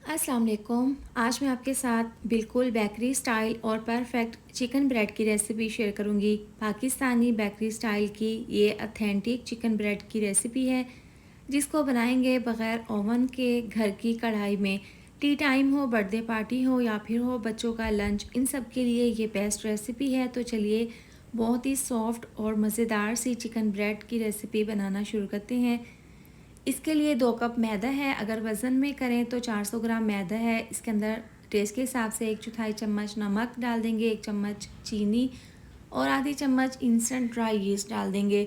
अस्सलाम वालेकुम। आज मैं आपके साथ बिल्कुल बेकरी स्टाइल और परफेक्ट चिकन ब्रेड की रेसिपी शेयर करूंगी। पाकिस्तानी बेकरी स्टाइल की ये ऑथेंटिक चिकन ब्रेड की रेसिपी है जिसको बनाएंगे बग़ैर ओवन के घर की कढ़ाई में। टी टाइम हो, बर्थडे पार्टी हो या फिर हो बच्चों का लंच, इन सब के लिए ये बेस्ट रेसिपी है। तो चलिए बहुत ही सॉफ्ट और मज़ेदार सी चिकन ब्रेड की रेसिपी बनाना शुरू करते हैं। इसके लिए 2 कप मैदा है। अगर वज़न में करें तो 400 ग्राम मैदा है। इसके अंदर टेस्ट के हिसाब से 1/4 चम्मच नमक डाल देंगे, 1 चम्मच चीनी और आधी चम्मच इंस्टेंट ड्राई यीस्ट डाल देंगे।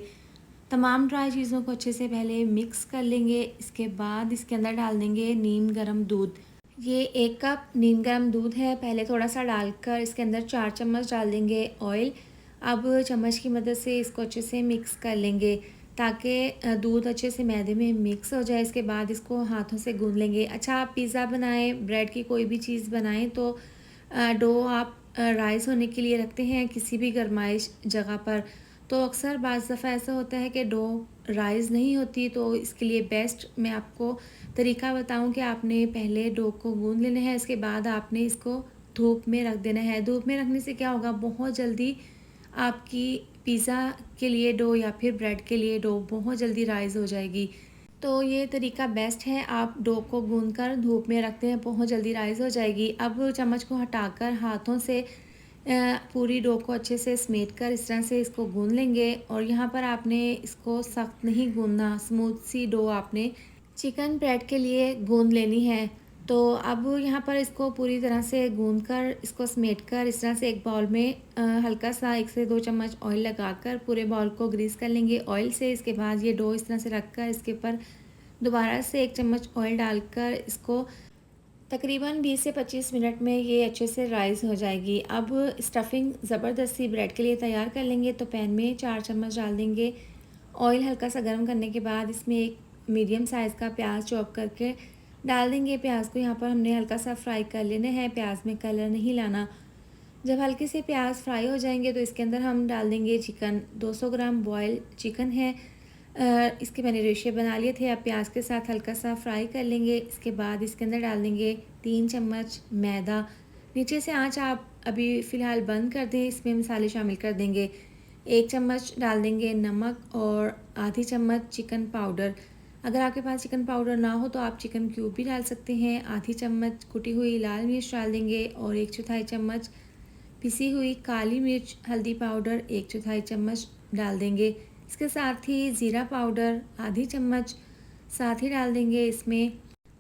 तमाम ड्राई चीज़ों को अच्छे से पहले मिक्स कर लेंगे। इसके बाद इसके अंदर डाल देंगे नीम गर्म दूध। ये 1 कप नीम गर्म दूध है। पहले थोड़ा सा डालकर इसके अंदर 4 चम्मच डाल देंगे ऑयल। अब चम्मच की मदद से इसको अच्छे से मिक्स कर लेंगे ताकि दूध अच्छे से मैदे में मिक्स हो जाए। इसके बाद इसको हाथों से गूंद लेंगे। अच्छा, आप पिज़्ज़ा बनाएं, ब्रेड की कोई भी चीज़ बनाएं तो डो आप राइस होने के लिए रखते हैं किसी भी गरमाइश जगह पर, तो अक्सर बाज़ दफ़ा ऐसा होता है कि डो राइस नहीं होती। तो इसके लिए बेस्ट मैं आपको तरीका बताऊं कि आपने पहले डो को गूंद लेना है। इसके बाद आपने इसको धूप में रख देना है। धूप में रखने से क्या होगा, बहुत जल्दी आपकी पिज़्ज़ा के लिए डो या फिर ब्रेड के लिए डो बहुत जल्दी राइज़ हो जाएगी। तो ये तरीका बेस्ट है। आप डो को गूंद कर धूप में रखते हैं, बहुत जल्दी राइज़ हो जाएगी। अब चम्मच को हटाकर हाथों से पूरी डो को अच्छे से समेट कर इस तरह से इसको गूंद लेंगे। और यहाँ पर आपने इसको सख्त नहीं गूंदना, स्मूथ सी डो आपने चिकन ब्रेड के लिए गूंद लेनी है। तो अब यहाँ पर इसको पूरी तरह से गूंद कर इसको समेट कर इस तरह से एक बाउल में हल्का सा 1 से 2 चम्मच ऑयल लगाकर पूरे बाउल को ग्रीस कर लेंगे ऑयल से। इसके बाद ये डो इस तरह से रख कर इसके ऊपर दोबारा से 1 चम्मच ऑयल डालकर इसको तकरीबन 20 से 25 मिनट में ये अच्छे से राइज़ हो जाएगी। अब स्टफ़िंग ज़बरदस्ती ब्रेड के लिए तैयार कर लेंगे। तो पैन में 4 चम्मच डाल देंगे ऑयल। हल्का सा गर्म करने के बाद इसमें एक मीडियम साइज़ का प्याज चॉप करके डाल देंगे। प्याज को यहाँ पर हमने हल्का सा फ्राई कर लेना है, प्याज में कलर नहीं लाना। जब हल्के से प्याज फ्राई हो जाएंगे तो इसके अंदर हम डाल देंगे चिकन। 200 ग्राम बॉयल चिकन है। इसके मैंने रेशे बना लिए थे। अब प्याज के साथ हल्का सा फ्राई कर लेंगे। इसके बाद इसके अंदर डाल देंगे 3 चम्मच मैदा। नीचे से आँच आप अभी फ़िलहाल बंद कर दें। इसमें मसाले शामिल कर देंगे। 1 चम्मच डाल देंगे नमक और आधी चम्मच चिकन पाउडर। अगर आपके पास चिकन पाउडर ना हो तो आप चिकन क्यूब भी डाल सकते हैं। आधी चम्मच कुटी हुई लाल मिर्च डाल देंगे और 1/4 चम्मच पिसी हुई काली मिर्च। हल्दी पाउडर 1/4 चम्मच डाल देंगे। इसके साथ ही ज़ीरा पाउडर आधी चम्मच साथ ही डाल देंगे। इसमें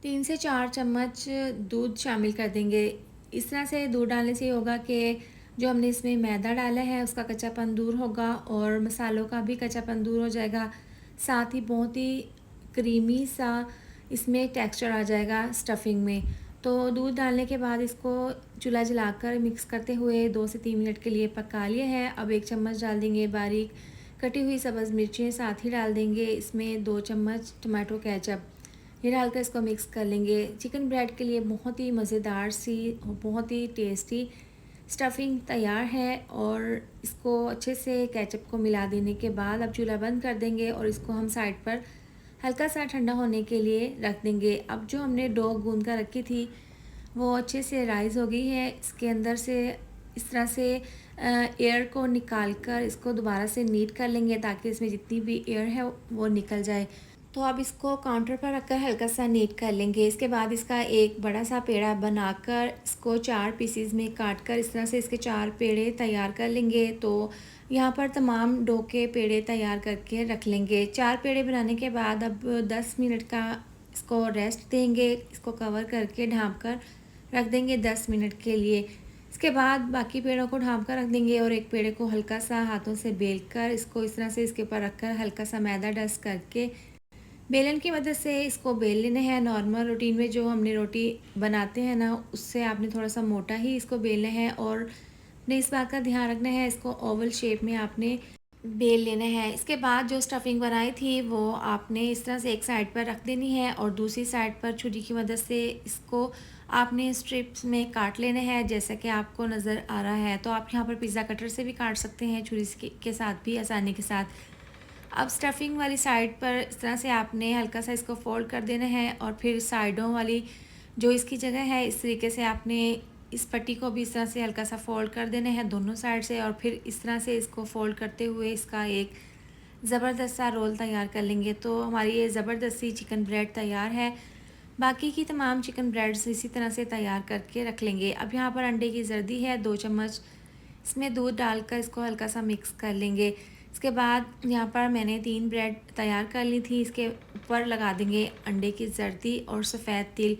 3 से 4 चम्मच दूध शामिल कर देंगे। इस तरह से दूध डालने से होगा कि जो हमने इसमें मैदा डाला है उसका कच्चापन दूर होगा और मसालों का भी कच्चापन दूर हो जाएगा। साथ ही बहुत ही क्रीमी सा इसमें टेक्सचर आ जाएगा स्टफिंग में। तो दूध डालने के बाद इसको चूल्हा जलाकर मिक्स करते हुए 2 से 3 मिनट के लिए पका लिया है। अब 1 चम्मच डाल देंगे बारीक कटी हुई सब्ज़ मिर्चें। साथ ही डाल देंगे इसमें 2 चम्मच टमाटो केचप। ये डालकर इसको मिक्स कर लेंगे। चिकन ब्रेड के लिए बहुत ही मज़ेदार सी और बहुत ही टेस्टी स्टफिंग तैयार है। और इसको अच्छे से केचप को मिला देने के बाद अब चूल्हा बंद कर देंगे और इसको हम साइड पर हल्का सा ठंडा होने के लिए रख देंगे। अब जो हमने डो गूंद कर रखी थी वो अच्छे से राइज़ हो गई है। इसके अंदर से इस तरह से एयर को निकाल कर इसको दोबारा से नीट कर लेंगे ताकि इसमें जितनी भी एयर है वो निकल जाए। तो अब इसको काउंटर पर रखकर हल्का सा नीट कर लेंगे। इसके बाद इसका एक बड़ा सा पेड़ा बनाकर इसको 4 पीसीज में काट कर इस तरह से इसके 4 पेड़े तैयार कर लेंगे। तो यहाँ पर तमाम डो के पेड़े तैयार करके रख लेंगे। 4 पेड़े बनाने के बाद अब 10 मिनट का इसको रेस्ट देंगे। इसको कवर करके ढाँप कर रख देंगे 10 मिनट के लिए। इसके बाद बाकी पेड़ों को ढाँप कर रख देंगे और एक पेड़े को हल्का सा हाथों से बेल कर इसको इस तरह से इसके ऊपर रख कर हल्का सा मैदा डस्ट करके बेलन की मदद से इसको बेल लेना है। नॉर्मल रूटीन में जो हमने रोटी बनाते हैं ना, उससे आपने थोड़ा सा मोटा ही इसको बेलना है। और अपने इस बात का ध्यान रखना है इसको ओवल शेप में आपने बेल लेना है। इसके बाद जो स्टफिंग बनाई थी वो आपने इस तरह से एक साइड पर रख देनी है और दूसरी साइड पर छुरी की मदद से इसको आपने स्ट्रिप्स में काट लेना है जैसा कि आपको नज़र आ रहा है। तो आप यहाँ पर पिज़्ज़ा कटर से भी काट सकते हैं, छुरी के साथ भी आसानी के साथ। अब स्टफिंग वाली साइड पर इस तरह से आपने हल्का सा इसको फोल्ड कर देना है और फिर साइडों वाली जो इसकी जगह है इस तरीके से आपने इस पट्टी को भी इस तरह से हल्का सा फ़ोल्ड कर देना है दोनों साइड से, और फिर इस तरह से इसको फ़ोल्ड करते हुए इसका एक ज़बरदस्त सा रोल तैयार कर लेंगे। तो हमारी ये ज़बरदस्त सी चिकन ब्रेड तैयार है। बाकी की तमाम चिकन ब्रेड्स इसी तरह से तैयार करके रख लेंगे। अब यहाँ पर अंडे की जर्दी है 2 चम्मच, इसमें दूध डालकर इसको हल्का सा मिक्स कर लेंगे। इसके बाद यहाँ पर मैंने 3 ब्रेड तैयार कर ली थी, इसके ऊपर लगा देंगे अंडे की जर्दी और सफ़ेद तिल।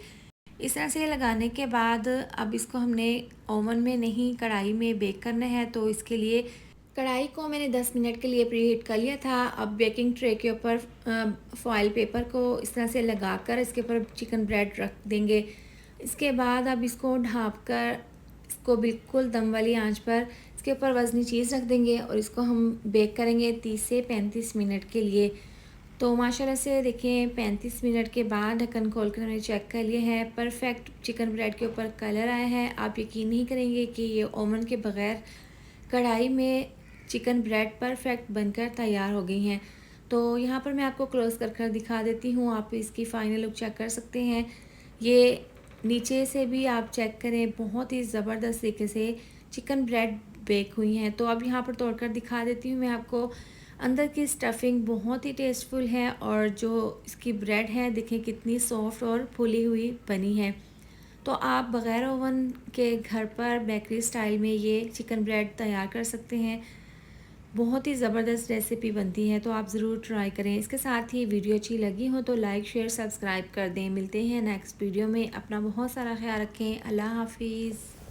इस तरह से लगाने के बाद अब इसको हमने ओवन में नहीं कढ़ाई में बेक करना है। तो इसके लिए कढ़ाई को मैंने 10 मिनट के लिए प्रीहीट कर लिया था। अब बेकिंग ट्रे के ऊपर फॉइल पेपर को इस तरह से लगाकर इसके ऊपर चिकन ब्रेड रख देंगे। इसके बाद अब इसको ढाँप कर इसको बिल्कुल दम वाली आंच पर इसके ऊपर वज़नी चीज़ रख देंगे और इसको हम बेक करेंगे 30 से 35 मिनट के लिए। तो माशाल्लाह से देखें 35 मिनट के बाद ढक्कन खोल कर हमने चेक कर लिया है, परफेक्ट चिकन ब्रेड के ऊपर कलर आया है। आप यकीन नहीं करेंगे कि ये ओवन के बग़ैर कढ़ाई में चिकन ब्रेड परफेक्ट बनकर तैयार हो गई हैं। तो यहाँ पर मैं आपको क्लोज़ कर दिखा देती हूँ, आप इसकी फ़ाइनल लुक चेक कर सकते हैं। ये नीचे से भी आप चेक करें, बहुत ही ज़बरदस्त तरीके से चिकन ब्रेड बेक हुई हैं। तो अब यहाँ पर तोड़कर दिखा देती हूँ मैं आपको। अंदर की स्टफिंग बहुत ही टेस्टफुल है और जो इसकी ब्रेड है देखें कितनी सॉफ्ट और फूली हुई बनी है। तो आप बग़ैर ओवन के घर पर बेकरी स्टाइल में ये चिकन ब्रेड तैयार कर सकते हैं। बहुत ही ज़बरदस्त रेसिपी बनती है, तो आप ज़रूर ट्राई करें। इसके साथ ही वीडियो अच्छी लगी हो तो लाइक शेयर सब्सक्राइब कर दें। मिलते हैं नेक्स्ट वीडियो में। अपना बहुत सारा ख्याल रखें। अल्लाह हाफिज़।